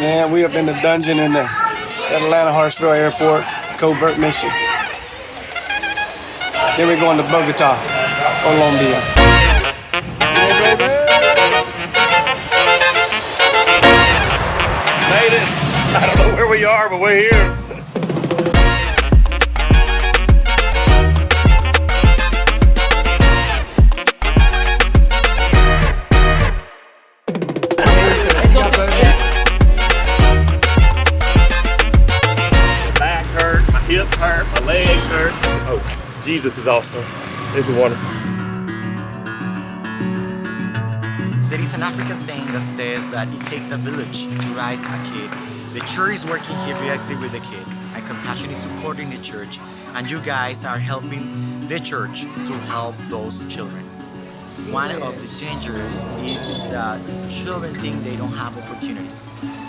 Man, we up in the dungeon in the Atlanta Hartsville Airport, covert mission. Then we're going to Bogota, Colombia. Made it. I don't know where we are, but we're here. Hip hurt, my legs hurt. Oh, Jesus is awesome. This is wonderful. There is an African saying that says that it takes a village to raise a kid. The church is working here directly with the kids, and Compassion is supporting the church, and you guys are helping the church to help those children. One of the dangers is that children think they don't have opportunities,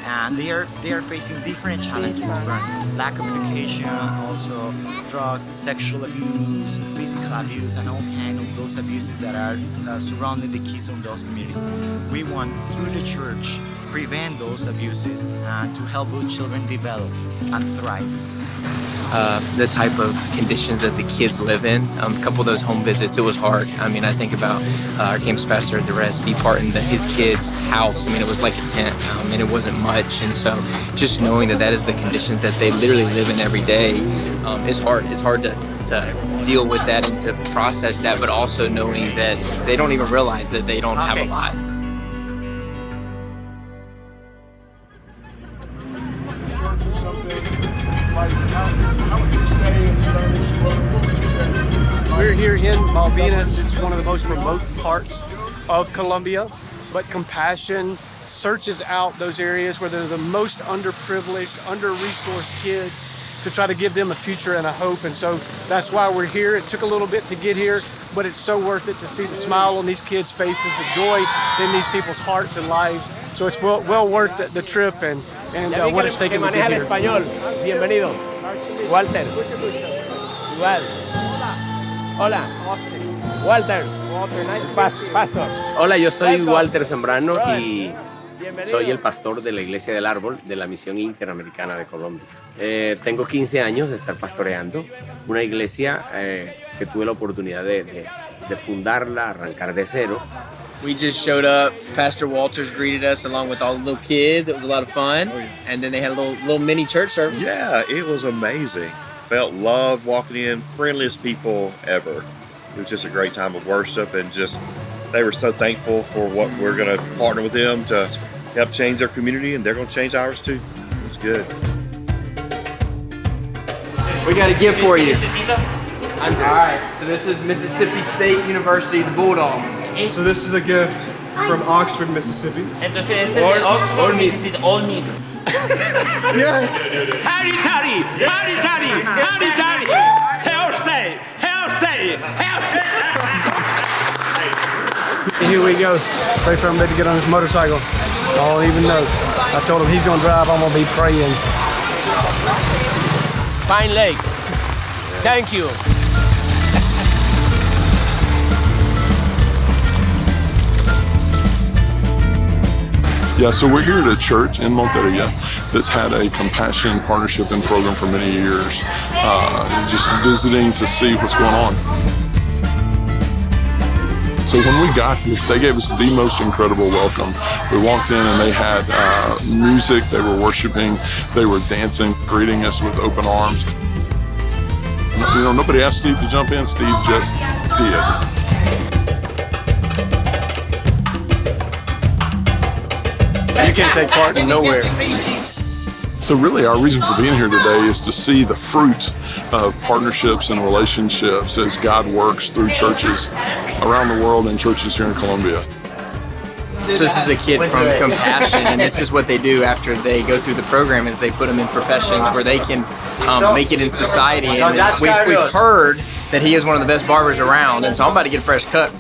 and they are facing different challenges from lack of education, also drugs, sexual abuse, physical abuse, and all kinds of those abuses that are surrounding the kids of those communities. We want, through the church, prevent those abuses and to help those children develop and thrive. The type of conditions that the kids live in. A couple of those home visits, it was hard. I mean, I think about our campus pastor, the rest, Steve Parton, that his kid's house, I mean, it was like a tent, and it wasn't much. And so just knowing that that is the conditions that they literally live in every day is hard. It's hard to deal with that and to process that, but also knowing that they don't even realize that they don't have a lot. We're here in Malvinas. It's one of the most remote parts of Colombia, but Compassion searches out those areas where they're the most underprivileged, under-resourced kids to try to give them a future and a hope. And so that's why we're here. It took a little bit to get here, but it's so worth it to see the smile on these kids' faces, the joy in these people's hearts and lives. So it's well worth the trip and what it's taken to get here. Español. Bienvenido. Walter. Igual. Hola. Walter. Pastor. Hola, yo soy Walter Zambrano y soy el pastor de la Iglesia del Árbol de la Misión Interamericana de Colombia. Tengo 15 años de estar pastoreando una iglesia que tuve la oportunidad de fundarla, arrancar de cero. We just showed up. Pastor Walters greeted us along with all the little kids. It was a lot of fun. And then they had a little mini church service. Yeah, it was amazing. Felt love walking in, friendliest people ever. It was just a great time of worship, and just they were so thankful for what we're going to partner with them to help change their community, and they're going to change ours too. It was good. We got a gift for you. All right, so this is Mississippi State University, the Bulldogs. So this is a gift from Oxford, Mississippi. Entonces este es de Oxford, Mississippi, Ole Miss. Yes. Howdy toddy, howdy toddy, howdy toddy. Hell say, hell say, hell say. Here we go. Pray for him to get on his motorcycle. I don't even know. I told him he's going to drive. I'm going to be praying. Pinelake. Thank you. Yeah, so we're here at a church in Monteria that's had a Compassion partnership and program for many years, just visiting to see what's going on. So when we got here, they gave us the most incredible welcome. We walked in and they had music, they were worshiping, they were dancing, greeting us with open arms. You know, nobody asked Steve to jump in, Steve just did. You can't take part in nowhere. So really our reason for being here today is to see the fruit of partnerships and relationships as God works through churches around the world and churches here in Colombia. So this is a kid from Compassion, and this is what they do after they go through the program is they put them in professions where they can make it in society. And we've heard that he is one of the best barbers around, and so I'm about to get a fresh cut.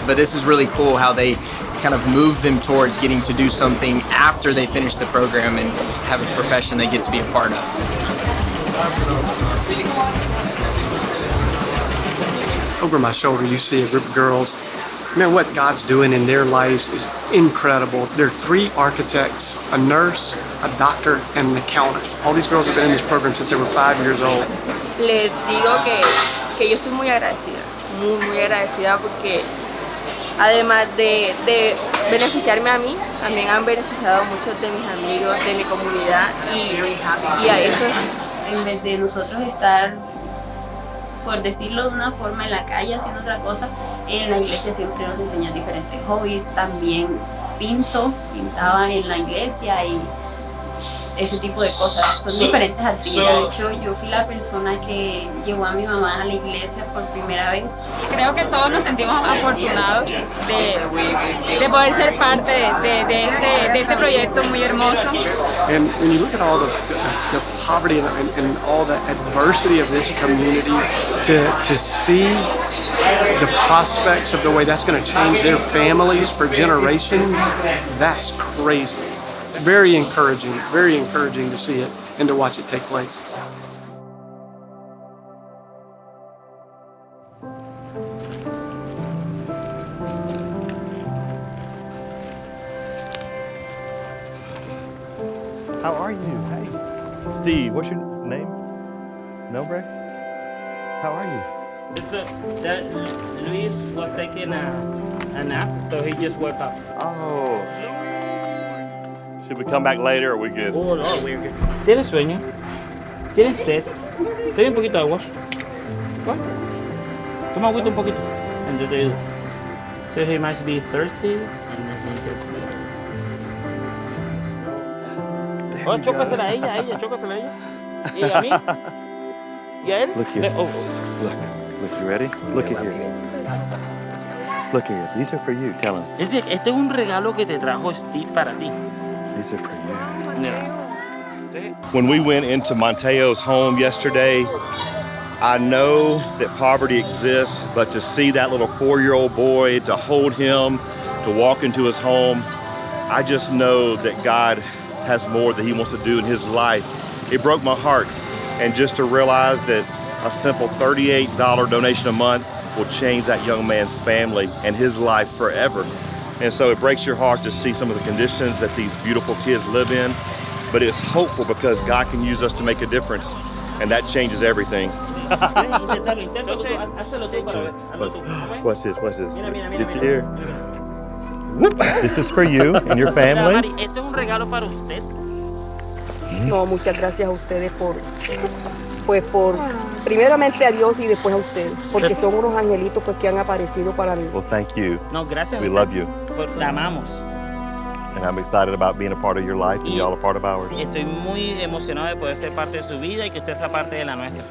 But this is really cool how they kind of move them towards getting to do something after they finish the program and have a profession they get to be a part of. Over my shoulder, you see a group of girls Man, what God's doing in their lives is incredible. There are 3 architects, a nurse, a doctor, and an accountant. All these girls have been in this program since they were 5 years old. Les digo que yo estoy muy muy agradecida porque además de beneficiarme a mí, también han beneficiado a muchos de mis amigos, de mi comunidad y a eso. En vez de nosotros estar, por decirlo de una forma, en la calle haciendo otra cosa, en la iglesia siempre nos enseñan diferentes hobbies. También pintaba en la iglesia y ese tipo de cosas. Son diferentes actividades. De hecho, yo fui la persona que llevó a mi mamá a la iglesia por primera vez. Creo que todos nos sentimos afortunados de poder ser parte de este proyecto muy hermoso. And when you look at all the poverty and all the adversity of this community, to see the prospects of the way that's going to change their families for generations, that's crazy. It's very encouraging to see it and to watch it take place. How are you? Hey, Steve, what's your name? Nobre? How are you? So that Luis was taking a nap, so he just woke up. Oh. Should we come back later or are we good? Oh, no, we're good. ¿Tienes sueño? ¿Tienes sed? ¿Te doy un poquito de agua? What? Toma agüita un poquito. And do so he must be thirsty and then he gets better. Oh, chócasela a ella, chócasela a ella. ¿Y a mí? ¿Y a él? Look here. Look, you ready? Look at here. Look here. These are for you. Tell him. Este es un regalo que te trajo Steve para ti. These are for you. Yeah. When we went into Monteo's home yesterday, I know that poverty exists, but to see that little 4-year-old boy, to hold him, to walk into his home, I just know that God has more that he wants to do in his life. It broke my heart. And just to realize that a simple $38 donation a month will change that young man's family and his life forever. And so it breaks your heart to see some of the conditions that these beautiful kids live in. But it's hopeful because God can use us to make a difference. And that changes everything. What's this? Did you hear? This is for you and your family. Este es un regalo para usted. No, muchas gracias a ustedes por primeramente a Dios y después a ustedes, porque son unos angelitos pues que han aparecido para mí. Well, thank you. No, gracias. We love you. Te amamos. And I'm excited about being a part of your life and y'all a part of ours. Y estoy muy emocionado de poder ser parte de su vida y que usted sea parte de la nuestra.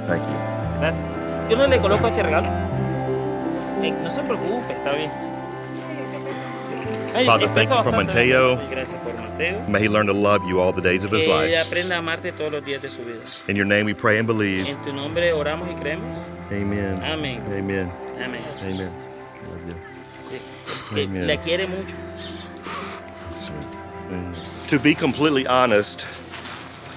Thank you. Gracias. Yo no le coloco este regalo. No se preocupe, está bien. Father, thank you for Mateo. Gracias por Mateo. May he learn to love you all the days of his Que life. aprenda a amarte todos los días de su vida. In your name we pray and believe. En tu nombre oramos y creemos. Amen. Amén. Amen. Amén. Amen. Que Amen. le quiere mucho. To be completely honest,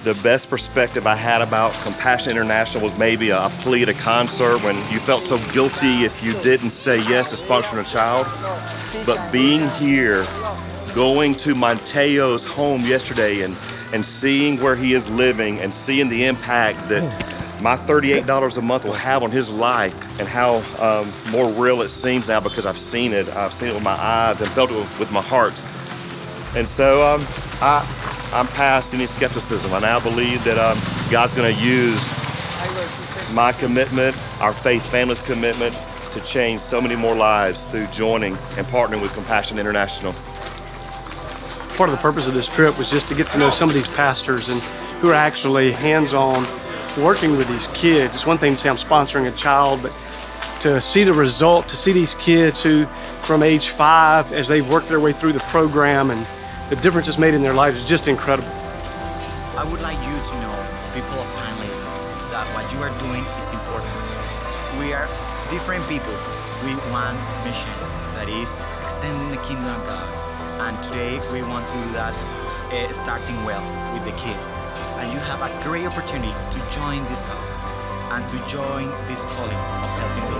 the best perspective I had about Compassion International was maybe a plea at a concert when you felt so guilty if you didn't say yes to sponsoring a child. But being here, going to Monteo's home yesterday and seeing where he is living and seeing the impact that my $38 a month will have on his life and how more real it seems now because I've seen it. I've seen it with my eyes and felt it with my heart. And so I'm past any skepticism. I now believe that God's going to use my commitment, our faith family's commitment, to change so many more lives through joining and partnering with Compassion International. Part of the purpose of this trip was just to get to know some of these pastors and who are actually hands-on working with these kids. It's one thing to say I'm sponsoring a child, but to see the result, to see these kids who from age 5 as they've worked their way through the program and the difference it's made in their lives is just incredible. I would like you to know, people of Pinelake, that what you are doing is important. We are different people with one mission, that is extending the kingdom of God. And today we want to do that starting well with the kids. And you have a great opportunity to join this cause and to join this calling of helping